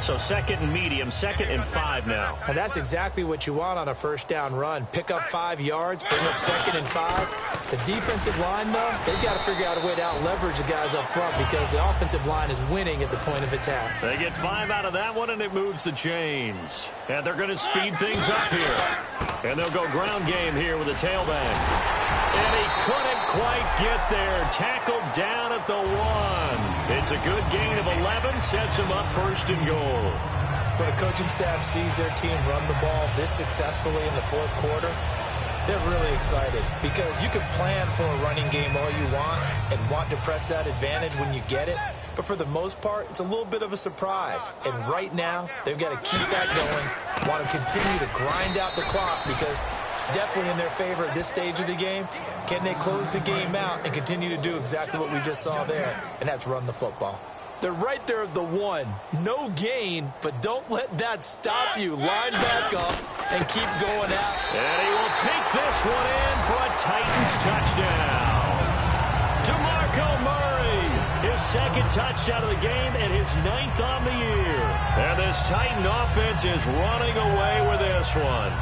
So 2nd and medium, 2nd and 5 now. And that's exactly what you want on a 1st down run. Pick up 5 yards, bring up 2nd and 5. The defensive line, though, they've got to figure out a way to out-leverage the guys up front because the offensive line is winning at the point of attack. They get 5 out of that one, and it moves the chains. And they're going to speed things up here. And they'll go ground game here with a tailback. And he couldn't quite get there. Tackled down at the 1. It's a good gain of 11. Sets him up 1st and goal. When a coaching staff sees their team run the ball this successfully in the 4th quarter, they're really excited because you can plan for a running game all you want and want to press that advantage when you get it. But for the most part, it's a little bit of a surprise. And right now, they've got to keep that going, want to continue to grind out the clock because it's definitely in their favor at this stage of the game. Can they close the game out and continue to do exactly what we just saw there? And that's run the football. They're right there at the 1. No gain, but don't let that stop you. Line back up and keep going out. And he will take this one in for a Titans touchdown. DeMarco Murray, his 2nd touchdown of the game and his 9th on the year. And this Titan offense is running away with this one.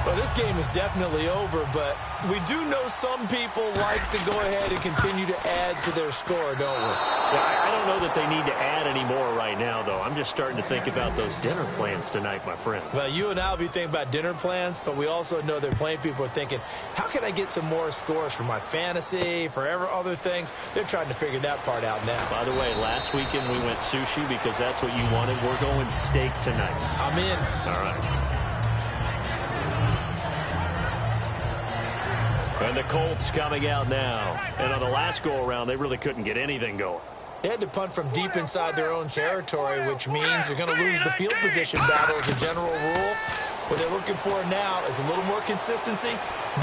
Well, this game is definitely over, but we do know some people like to go ahead and continue to add to their score, don't we? Yeah, I don't know that they need to add any more right now, though. I'm just starting to think about those dinner plans tonight, my friend. Well, you and I will be thinking about dinner plans, but we also know that plenty of people are thinking, how can I get some more scores for my fantasy, for other things? They're trying to figure that part out now. By the way, last weekend we went sushi because that's what you wanted. We're going steak tonight. I'm in. All right. And the Colts coming out now. And on the last go-around, they really couldn't get anything going. They had to punt from deep inside their own territory, which means they're going to lose the field position battle as a general rule. What they're looking for now is a little more consistency,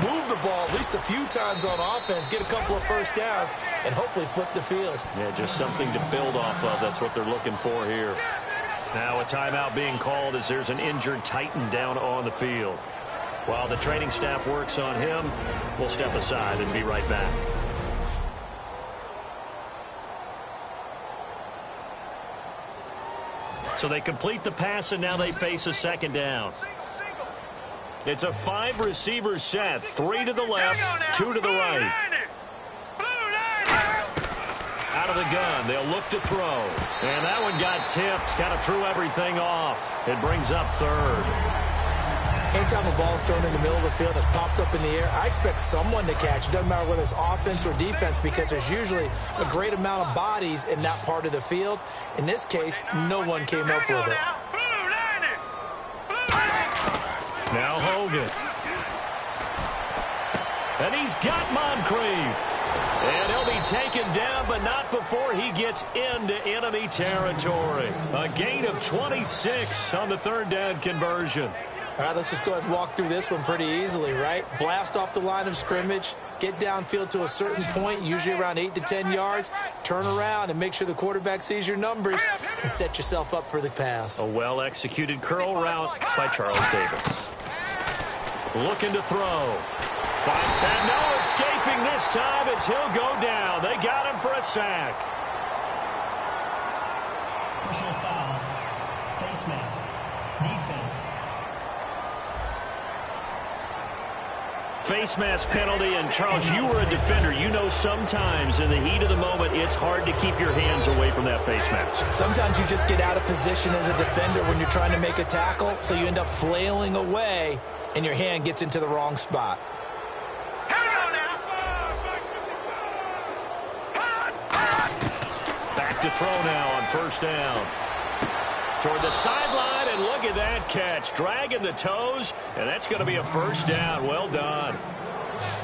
move the ball at least a few times on offense, get a couple of 1st downs, and hopefully flip the field. Yeah, just something to build off of. That's what they're looking for here. Now a timeout being called as there's an injured Titan down on the field. While the training staff works on him, we'll step aside and be right back. So they complete the pass, and now they face a 2nd down. It's a 5-receiver set. 3 to the left, 2 to the right. Out of the gun, they'll look to throw. And that one got tipped, kind of threw everything off. It brings up 3rd. Anytime a ball's thrown in the middle of the field and it's popped up in the air, I expect someone to catch. It doesn't matter whether it's offense or defense, because there's usually a great amount of bodies in that part of the field. In this case, no one came up with it. Now Hogan. And he's got Moncrief. And he'll be taken down, but not before he gets into enemy territory. A gain of 26 on the third down conversion. All right, let's just go ahead and walk through this one pretty easily, right? Blast off the line of scrimmage, get downfield to a certain point, usually around 8 to 10 yards, turn around and make sure the quarterback sees your numbers and set yourself up for the pass. A well-executed curl route by Charles Davis. Looking to throw. And no escaping this time as he'll go down. They got him for a sack. Personal foul. Face mask. Defense. Face mask penalty, and Charles, you were a defender. You know sometimes in the heat of the moment, it's hard to keep your hands away from that face mask. Sometimes you just get out of position as a defender when you're trying to make a tackle, so you end up flailing away, and your hand gets into the wrong spot. Back to throw now on first down. Toward the sideline, and look at that catch. Dragging the toes, and that's going to be a first down. Well done.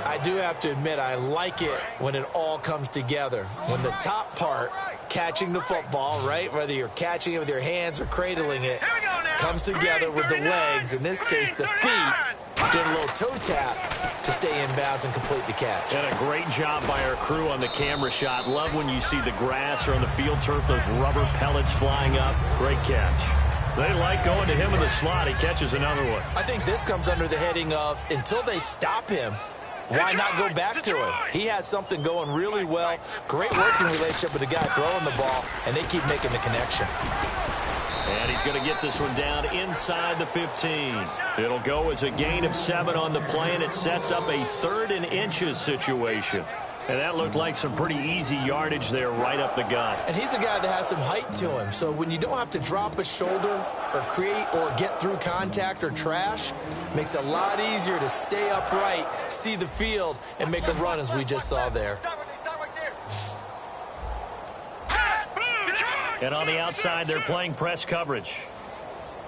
I do have to admit, I like it when it all comes together. When the top part, catching the football, right, whether you're catching it with your hands or cradling it, comes together with the legs, in this case the feet, did a little toe tap to stay in bounds and complete the catch. And a great job by our crew on the camera shot. Love when you see the grass or on the field turf, those rubber pellets flying up. Great catch. They like going to him in the slot. He catches another one. I think this comes under the heading of, until they stop him, why not go back to him? He has something going really well. Great working relationship with the guy throwing the ball, and they keep making the connection. And he's going to get this one down inside the 15. It'll go as a gain of 7 on the play, and it sets up a 3rd and inches situation. And that looked like some pretty easy yardage there right up the gut. And he's a guy that has some height to him. So when you don't have to drop a shoulder or create or get through contact or trash, makes it a lot easier to stay upright, see the field, and make a run as we just saw there. And on the outside, they're playing press coverage.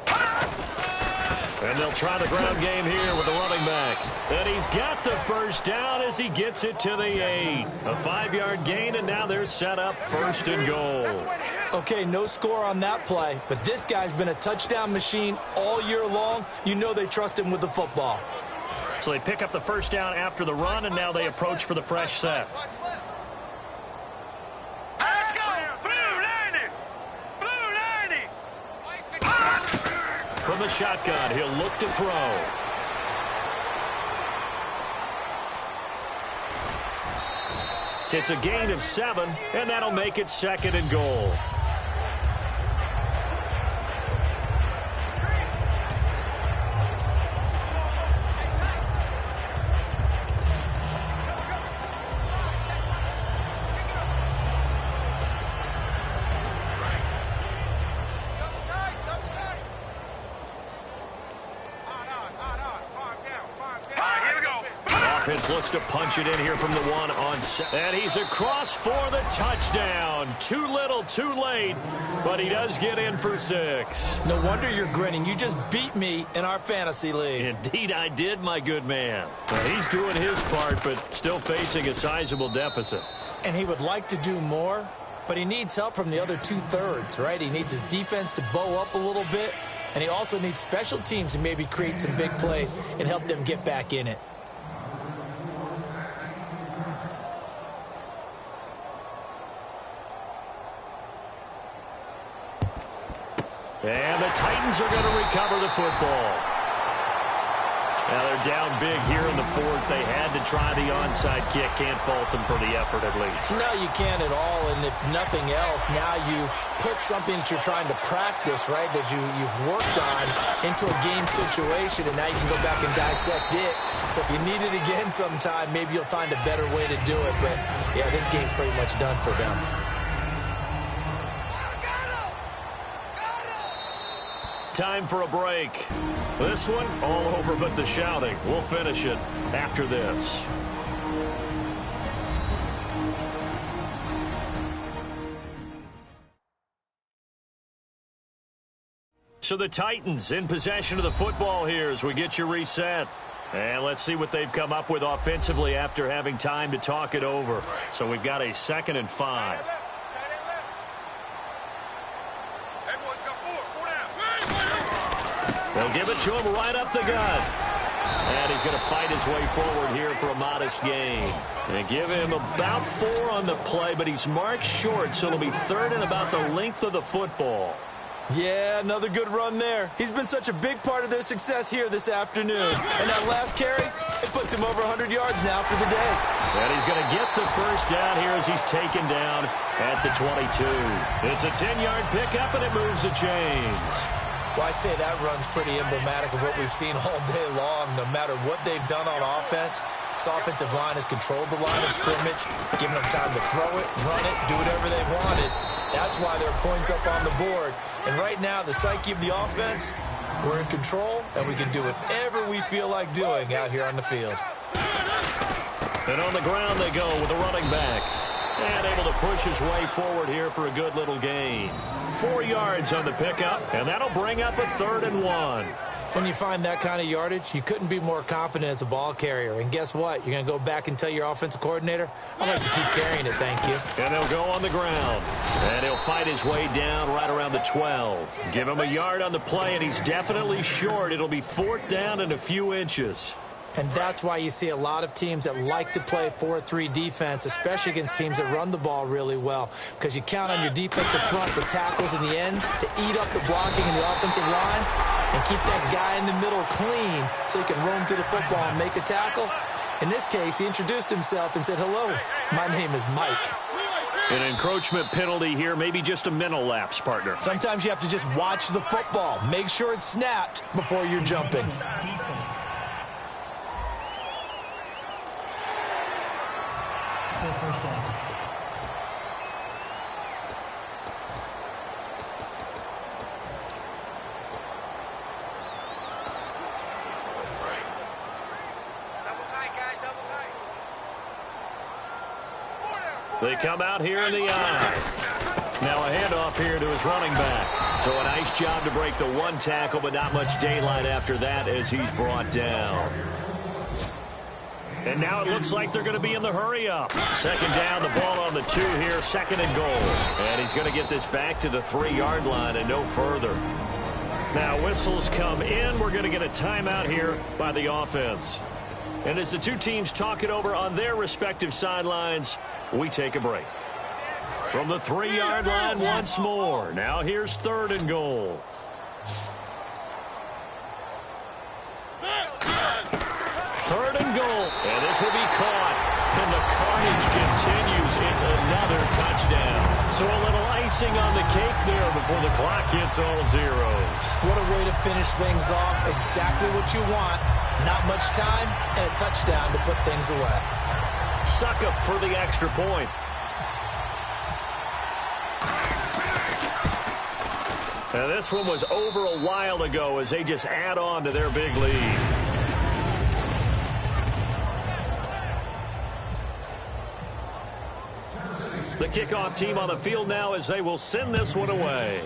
And they'll try the ground game here with the running back. And he's got the first down as he gets it to the 8. A 5-yard gain, and now they're set up 1st and goal. Okay, no score on that play, but this guy's been a touchdown machine all year long. You know they trust him with the football. So they pick up the first down after the run, and now they approach for the fresh set. From the shotgun, he'll look to throw. It's a gain of 7, and that'll make it 2nd and goal. Offense looks to punch it in here from the 1 on set. And he's across for the touchdown. Too little, too late, but he does get in for 6. No wonder you're grinning. You just beat me in our fantasy league. Indeed, I did, my good man. Well, he's doing his part, but still facing a sizable deficit. And he would like to do more, but he needs help from the other 2/3, right? He needs his defense to bow up a little bit, and he also needs special teams to maybe create some big plays and help them get back in it. And the Titans are going to recover the football. Now they're down big here in the 4th. They had to try the onside kick. Can't fault them for the effort at least. No, you can't at all. And if nothing else, now you've put something that you're trying to practice, right, that you've worked on into a game situation, and now you can go back and dissect it. So if you need it again sometime, maybe you'll find a better way to do it. But, yeah, this game's pretty much done for them. Time for a break. This one, all over but the shouting. We'll finish it after this. So the Titans in possession of the football here as we get you reset. And let's see what they've come up with offensively after having time to talk it over. So we've got a 2nd and 5. They'll give it to him right up the gut. And he's going to fight his way forward here for a modest gain. And give him about 4 on the play, but he's marked short, so it'll be 3rd and about the length of the football. Yeah, another good run there. He's been such a big part of their success here this afternoon. And that last carry, it puts him over 100 yards now for the day. And he's going to get the first down here as he's taken down at the 22. It's a 10-yard pickup, and it moves the chains. Well, I'd say that run's pretty emblematic of what we've seen all day long. No matter what they've done on offense, this offensive line has controlled the line of scrimmage, giving them time to throw it, run it, do whatever they wanted. That's why there are points up on the board. And right now, the psyche of the offense, we're in control, and we can do whatever we feel like doing out here on the field. And on the ground they go with the running back. And able to push his way forward here for a good little gain. 4 yards on the pickup, and that'll bring up a 3rd and 1. When you find that kind of yardage, you couldn't be more confident as a ball carrier. And guess what? You're going to go back and tell your offensive coordinator, I'd like to keep carrying it, thank you. And they'll go on the ground. And he'll fight his way down right around the 12. Give him a yard on the play, and he's definitely short. It'll be 4th down and a few inches. And that's why you see a lot of teams that like to play 4-3 defense, especially against teams that run the ball really well, because you count on your defensive front, the tackles and the ends, to eat up the blocking in the offensive line and keep that guy in the middle clean so he can roam to the football and make a tackle. In this case, he introduced himself and said, "Hello, my name is Mike." An encroachment penalty here, maybe just a mental lapse, partner. Sometimes you have to just watch the football. Make sure it's snapped before you're jumping. Defense. Still first down. They come out here in the eye. Now a handoff here to his running back. So a nice job to break the 1 tackle, but not much daylight after that as he's brought down. And now it looks like they're going to be in the hurry up. 2nd down, the ball on the 2 here, 2nd and goal. And he's going to get this back to the 3-yard line and no further. Now whistles come in. We're going to get a timeout here by the offense. And as the two teams talk it over on their respective sidelines, we take a break. From the 3-yard line once more. Now here's 3rd and goal. Third and goal, and this will be caught, and the carnage continues. It's another touchdown. So a little icing on the cake there before the clock hits all zeros. What a way to finish things off. Exactly what you want. Not much time, and a touchdown to put things away. Suck up for the extra point. Now this one was over a while ago as they just add on to their big lead. The kickoff team on the field now as they will send this one away.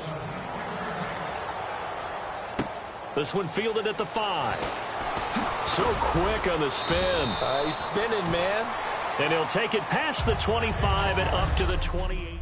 This one fielded at the 5. So quick on the spin. He's spinning, man. And he'll take it past the 25 and up to the 28.